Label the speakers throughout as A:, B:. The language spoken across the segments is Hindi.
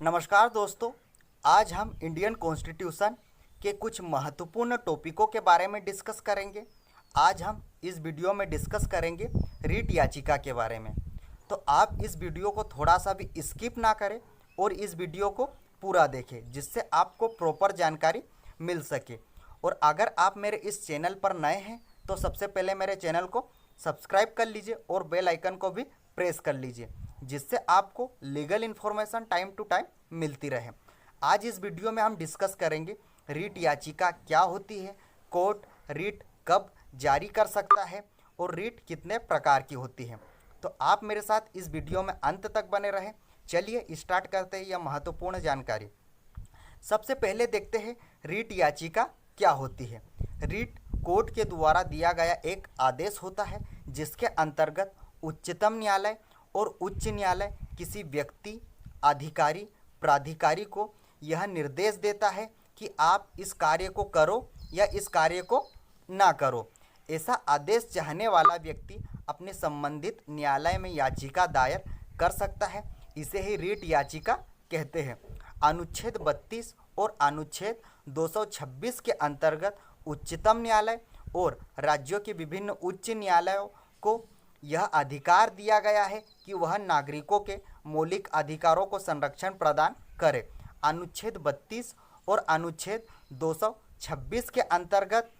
A: नमस्कार दोस्तों। आज हम इंडियन कॉन्स्टिट्यूशन के कुछ महत्वपूर्ण टॉपिकों के बारे में डिस्कस करेंगे। आज हम इस वीडियो में डिस्कस करेंगे रीट याचिका के बारे में। तो आप इस वीडियो को थोड़ा सा भी स्किप ना करें और इस वीडियो को पूरा देखें, जिससे आपको प्रॉपर जानकारी मिल सके। और अगर आप मेरे इस चैनल पर नए हैं तो सबसे पहले मेरे चैनल को सब्सक्राइब कर लीजिए और बेल आइकन को भी प्रेस कर लीजिए, जिससे आपको legal information time to time मिलती रहे। आज इस वीडियो में हम डिस्कस करेंगे रीट याचिका क्या होती है, कोर्ट रीट कब जारी कर सकता है और रीट कितने प्रकार की होती है। तो आप मेरे साथ इस वीडियो में अंत तक बने रहें। चलिए स्टार्ट करते हैं यह महत्वपूर्ण जानकारी। सबसे पहले देखते हैं रीट याचिका क्या होती है। रीट कोर्ट के द्वारा दिया गया एक आदेश होता है, जिसके अंतर्गत उच्चतम न्यायालय और उच्च न्यायालय किसी व्यक्ति, अधिकारी, प्राधिकारी को यह निर्देश देता है कि आप इस कार्य को करो या इस कार्य को ना करो। ऐसा आदेश चाहने वाला व्यक्ति अपने संबंधित न्यायालय में याचिका दायर कर सकता है। इसे ही रीट याचिका कहते हैं। अनुच्छेद 32 और अनुच्छेद 226 के अंतर्गत उच्चतम न्यायालय और राज्यों के विभिन्न उच्च न्यायालयों को यह अधिकार दिया गया है कि वह नागरिकों के मौलिक अधिकारों को संरक्षण प्रदान करे। अनुच्छेद 32 और अनुच्छेद 226 के अंतर्गत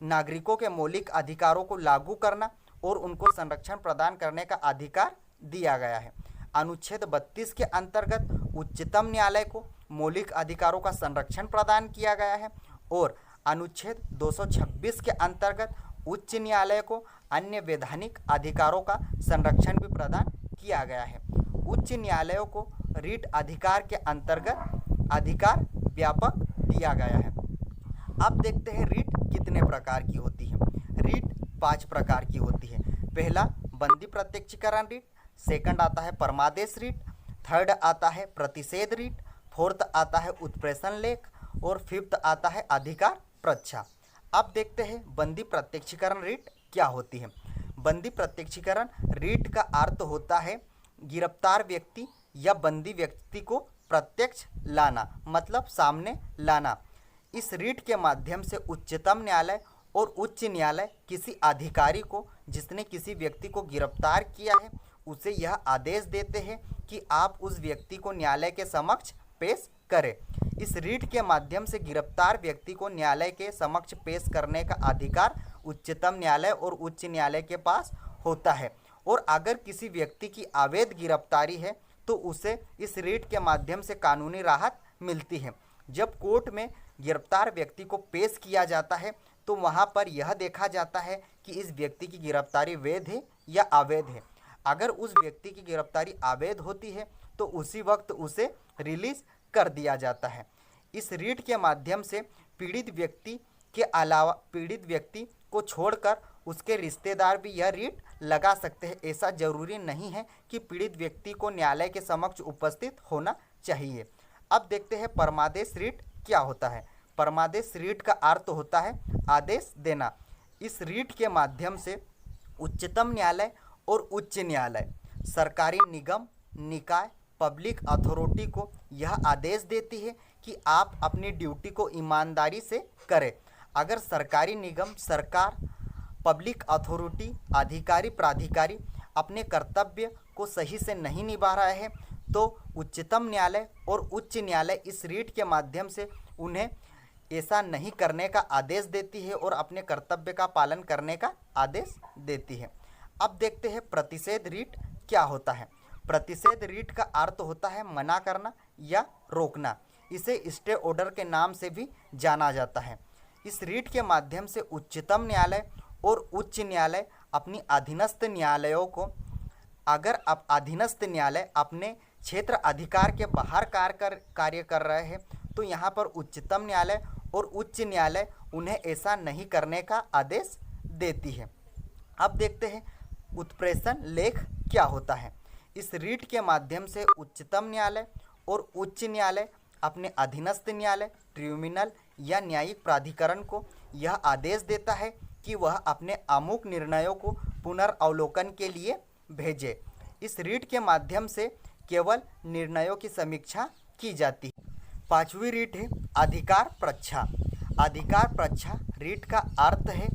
A: नागरिकों के मौलिक अधिकारों को लागू करना और उनको संरक्षण प्रदान करने का अधिकार दिया गया है। अनुच्छेद 32 के अंतर्गत उच्चतम न्यायालय को मौलिक अधिकारों का संरक्षण प्रदान किया गया है और अनुच्छेद 226 के अंतर्गत उच्च न्यायालय को अन्य वैधानिक अधिकारों का संरक्षण भी प्रदान किया गया है। उच्च न्यायालयों को रीट अधिकार के अंतर्गत अधिकार व्यापक दिया गया है। अब देखते हैं रीट कितने प्रकार की होती है। रीट 5 प्रकार की होती है। पहला बंदी प्रत्यक्षीकरण रीट, सेकंड आता है परमादेश रीट, थर्ड आता है प्रतिषेध रीट, फोर्थ आता है उत्प्रेषण लेख और फिफ्थ आता है अधिकार प्रच्छा। अब देखते हैं बंदी प्रत्यक्षीकरण रीट क्या होती है। बंदी प्रत्यक्षीकरण रीट का अर्थ होता है गिरफ्तार व्यक्ति या बंदी व्यक्ति को प्रत्यक्ष लाना, मतलब सामने लाना। इस रीट के माध्यम से उच्चतम न्यायालय और उच्च न्यायालय किसी अधिकारी को जिसने किसी व्यक्ति को गिरफ्तार किया है उसे यह आदेश देते हैं कि आप उस व्यक्ति को न्यायालय के समक्ष पेश करें। इस रीट के माध्यम से गिरफ्तार व्यक्ति को न्यायालय के समक्ष पेश करने का अधिकार उच्चतम न्यायालय और उच्च न्यायालय के पास होता है। और अगर किसी व्यक्ति की अवैध गिरफ्तारी है तो उसे इस रीट के माध्यम से कानूनी राहत मिलती है। जब कोर्ट में गिरफ्तार व्यक्ति को पेश किया जाता है तो वहां पर यह देखा जाता है कि इस व्यक्ति की गिरफ्तारी वैध है या अवैध है। अगर उस व्यक्ति की गिरफ्तारी अवैध होती है तो उसी वक्त उसे रिलीज कर दिया जाता है। इस रीट के माध्यम से पीड़ित व्यक्ति के अलावा पीड़ित व्यक्ति को छोड़कर उसके रिश्तेदार भी यह रीट लगा सकते हैं। ऐसा जरूरी नहीं है कि पीड़ित व्यक्ति को न्यायालय के समक्ष उपस्थित होना चाहिए। अब देखते हैं परमादेश रीट क्या होता है। परमादेश रीट का अर्थ होता है आदेश देना। इस रीट के माध्यम से उच्चतम न्यायालय और उच्च न्यायालय सरकारी निगम, निकाय, पब्लिक अथॉरिटी को यह आदेश देती है कि आप अपनी ड्यूटी को ईमानदारी से करें। अगर सरकारी निगम, सरकार, पब्लिक अथॉरिटी, अधिकारी, प्राधिकारी अपने कर्तव्य को सही से नहीं निभा रहे हैं तो उच्चतम न्यायालय और उच्च न्यायालय इस रीट के माध्यम से उन्हें ऐसा नहीं करने का आदेश देती है और अपने कर्तव्य का पालन करने का आदेश देती है। अब देखते हैं प्रतिषेध रीट क्या होता है। प्रतिषेध रीट का अर्थ होता है मना करना या रोकना। इसे स्टे ऑर्डर के नाम से भी जाना जाता है। इस रीट के माध्यम से उच्चतम न्यायालय और उच्च न्यायालय अपनी अधीनस्थ न्यायालयों को, अगर अब अधीनस्थ न्यायालय अपने क्षेत्र अधिकार के बाहर कार्य कर रहे हैं तो यहाँ पर उच्चतम न्यायालय और उच्च न्यायालय उन्हें ऐसा नहीं करने का आदेश देती है। अब देखते हैं उत्प्रेषण लेख क्या होता है। इस रीट के माध्यम से उच्चतम न्यायालय और उच्च न्यायालय अपने अधीनस्थ न्यायालय, ट्रिब्यूनल या न्यायिक प्राधिकरण को यह आदेश देता है कि वह अपने अमुक निर्णयों को पुनर्वलोकन के लिए भेजे। इस रीट के माध्यम से केवल निर्णयों की समीक्षा की जाती है। पांचवी रीट है अधिकार प्रच्छा। अधिकार प्रच्छा रीट का अर्थ है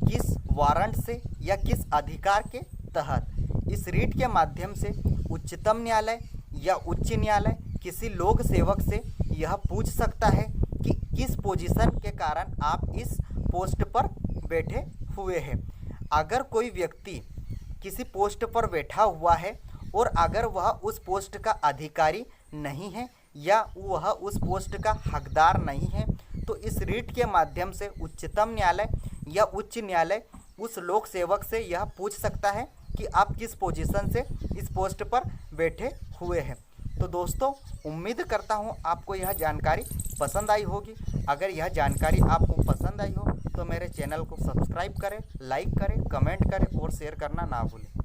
A: किस वारंट से या किस अधिकार के तहत। इस रीट के माध्यम से उच्चतम न्यायालय या उच्च न्यायालय किसी लोक सेवक से यह पूछ सकता है कि किस पोजीशन के कारण आप इस पोस्ट पर बैठे हुए हैं। अगर कोई व्यक्ति किसी पोस्ट पर बैठा हुआ है और अगर वह उस पोस्ट का अधिकारी नहीं है या वह उस पोस्ट का हकदार नहीं है, तो इस रीट के माध्यम से उच्चतम न्यायालय या उच्च न्यायालय उस लोक सेवक से यह पूछ सकता है कि आप किस पोजीशन से इस पोस्ट पर बैठे हुए हैं। तो दोस्तों, उम्मीद करता हूँ आपको यह जानकारी पसंद आई होगी। अगर यह जानकारी आपको पसंद आई हो तो मेरे चैनल को सब्सक्राइब करें, लाइक करें, कमेंट करें और शेयर करना ना भूलें।